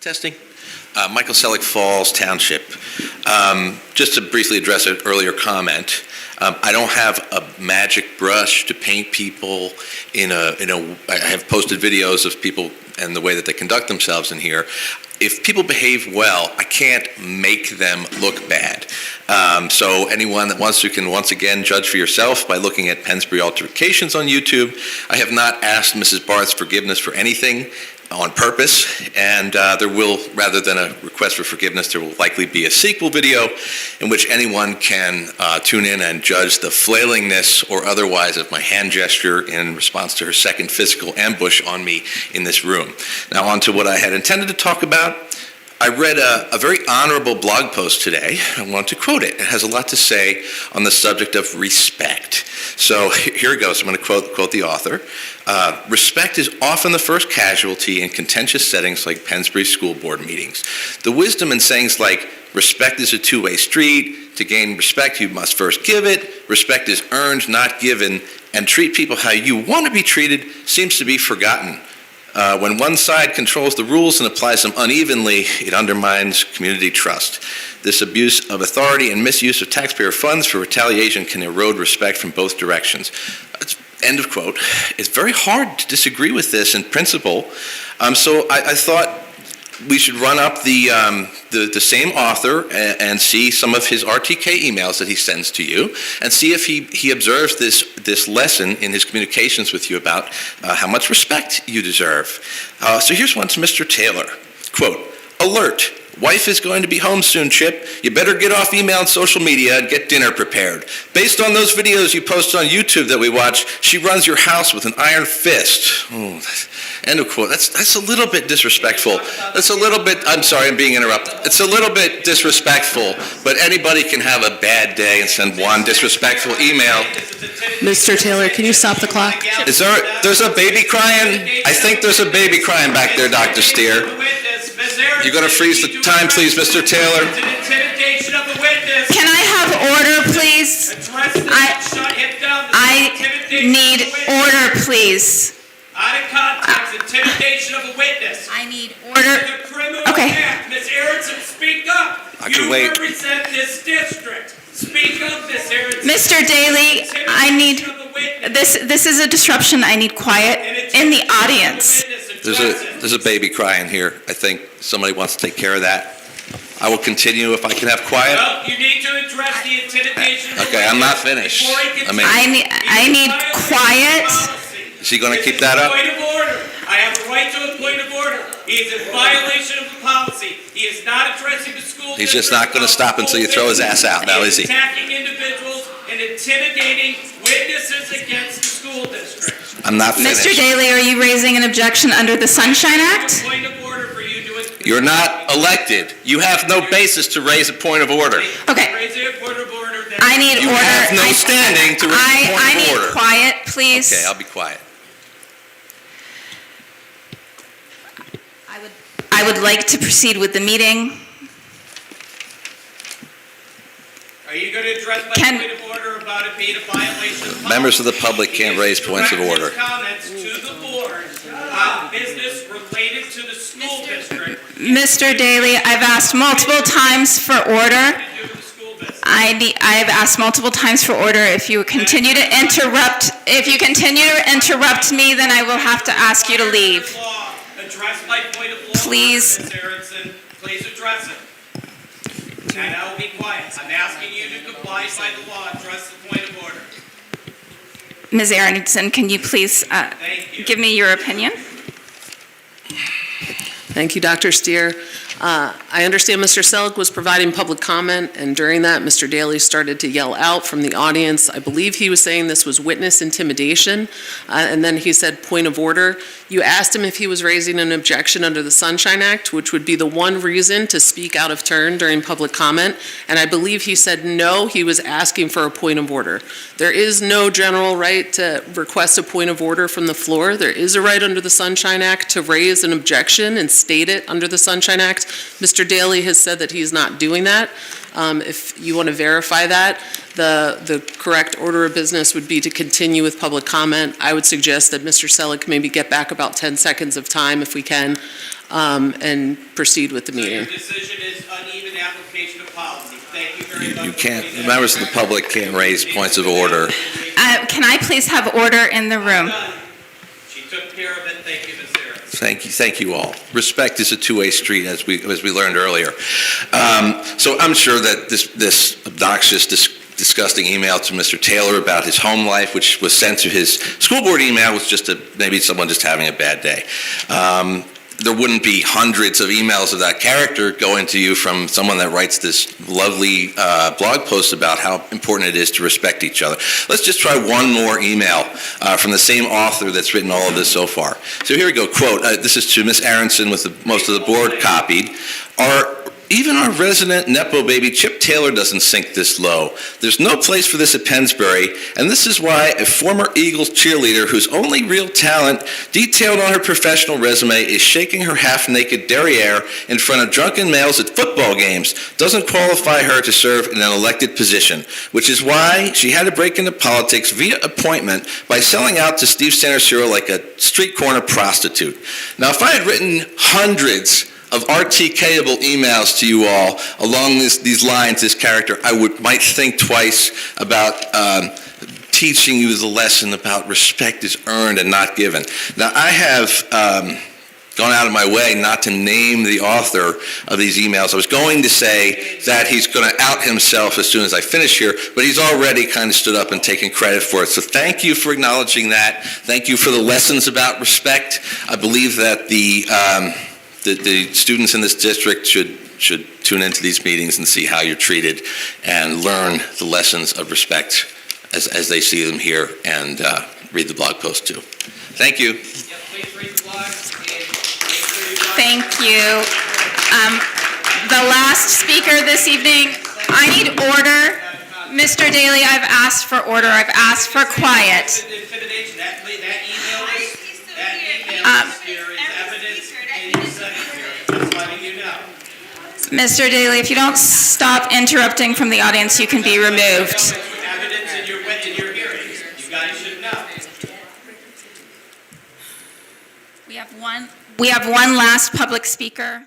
Testing. Michael Selleck, Falls Township. Just to briefly address an earlier comment, I don't have a magic brush to paint people I have posted videos of people and the way that they conduct themselves in here. If people behave well, I can't make them look bad. So anyone that wants to can once again judge for yourself by looking at Pennsbury altercations on YouTube. I have not asked Mrs. Barth's forgiveness for anything on purpose, and there will, rather than a request for forgiveness, there will likely be a sequel video in which anyone can tune in and judge the flailingness or otherwise of my hand gesture in response to her second physical ambush on me in this room. Now on to what I had intended to talk about. I read a very honorable blog post today. I want to quote it. It has a lot to say on the subject of respect. So here it goes. I'm going to quote the author. Respect is often the first casualty in contentious settings like Pennsbury school board meetings. The wisdom in sayings like, respect is a two-way street. To gain respect, you must first give it. Respect is earned, not given. And treat people how you want to be treated seems to be forgotten. When one side controls the rules and applies them unevenly, it undermines community trust. This abuse of authority and misuse of taxpayer funds for retaliation can erode respect from both directions. End of quote. It's very hard to disagree with this in principle. So I thought we should run up the same author and see some of his RTK emails that he sends to you and see if he observes this lesson in his communications with you about how much respect you deserve. So here's one to Mr. Taylor. Quote, alert. Wife is going to be home soon, Chip. You better get off email and social media and get dinner prepared. Based on those videos you post on YouTube that we watch, she runs your house with an iron fist. Oh, end of quote. That's a little bit disrespectful. That's a little bit, I'm sorry, I'm being interrupted. It's a little bit disrespectful, but anybody can have a bad day and send one disrespectful email. Mr. Taylor, can you stop the clock? There's a baby crying? I think there's a baby crying back there, Dr. Steer. You're going to freeze the time, please, Mr. Taylor. Can I have order, please? I need order, please. Out of context, intimidation of a witness. I need order. Okay. Ms. Aronson, speak up. You represent this district. Speak up, Ms. Aronson. Mr. Daly, I need this is a disruption. I need quiet in the audience. There's a baby crying here. I think somebody wants to take care of that. I will continue if I can have quiet. Well, you need to address the intimidation. Okay, I'm not finished. I need quiet. Is he going to keep that up? Point of order. I have a right to a point of order. He is in violation of the policy. He is not addressing the school. He's just not going to stop until you throw his ass out, now is he? Attacking individuals and intimidating witnesses against the school district. I'm not finished. Mr. Daly, are you raising an objection under the Sunshine Act? Point of order for you to. You're not elected. You have no basis to raise a point of order. Okay. Raising a point of order. I need order. You have no standing to raise a point of order. I need quiet, please. Okay, I'll be quiet. I would like to proceed with the meeting. Are you going to address my point of order about it being a violation of policy? Members of the public can't raise points of order. Comments to the board on business related to the school district. Mr. Daly, I've asked multiple times for order. I've asked multiple times for order. If you continue to interrupt, me, then I will have to ask you to leave. Address my point of law. Please. Ms. Aronson, please address it. And I will be quiet. I'm asking you to comply by the law. Address the point of order. Ms. Aronson, can you please give me your opinion? Thank you, Dr. Steer. I understand Mr. Selleck was providing public comment, and during that, Mr. Daly started to yell out from the audience. I believe he was saying this was witness intimidation, and then he said point of order. You asked him if he was raising an objection under the Sunshine Act, which would be the one reason to speak out of turn during public comment, and I believe he said no, he was asking for a point of order. There is no general right to request a point of order from the floor. There is a right under the Sunshine Act to raise an objection and state it under the Sunshine Act. Mr. Daly has said that he's not doing that. If you want to verify that, the correct order of business would be to continue with public comment. I would suggest that Mr. Selleck maybe get back about 10 seconds of time if we can. and proceed with the So your meeting. decision is uneven application of policy. Thank you very much. You can't, members of the public can't raise points of order. Can I please have order in the room? Done. She took care of it. Thank you, Ms. Harris. Thank you all. Respect is a two-way street, as we learned earlier. So I'm sure that this obnoxious, disgusting email to Mr. Taylor about his home life, which was sent to his school board email, was just maybe someone just having a bad day. There wouldn't be hundreds of emails of that character going to you from someone that writes this lovely blog post about how important it is to respect each other. Let's just try one more email from the same author that's written all of this so far. So here we go, quote, this is to Ms. Aronson with most of the board copied. Even our resident Nepo baby, Chip Taylor, doesn't sink this low. There's no place for this at Pennsbury, and this is why a former Eagles cheerleader whose only real talent, detailed on her professional resume, is shaking her half-naked derriere in front of drunken males at football games, doesn't qualify her to serve in an elected position, which is why she had to break into politics via appointment by selling out to Steve Santersero like a street corner prostitute. Now, if I had written hundreds of RTK-able emails to you all along these lines, this character, I might think twice about teaching you the lesson about respect is earned and not given. Now, I have gone out of my way not to name the author of these emails. I was going to say that he's going to out himself as soon as I finish here, but he's already kind of stood up and taken credit for it. So thank you for acknowledging that. Thank you for the lessons about respect. I believe that the students in this district should tune into these meetings and see how you're treated and learn the lessons of respect as they see them here and read the blog post too. Thank you. Yep, please read the blog. Thank you. The last speaker this evening, I need order. Mr. Daly, I've asked for order. I've asked for quiet. Intimidation. That email is evidence in your secretary. Just letting you know. Mr. Daly, if you don't stop interrupting from the audience, you can be removed. Evidence in your hearings. You guys should know. We have one last public speaker.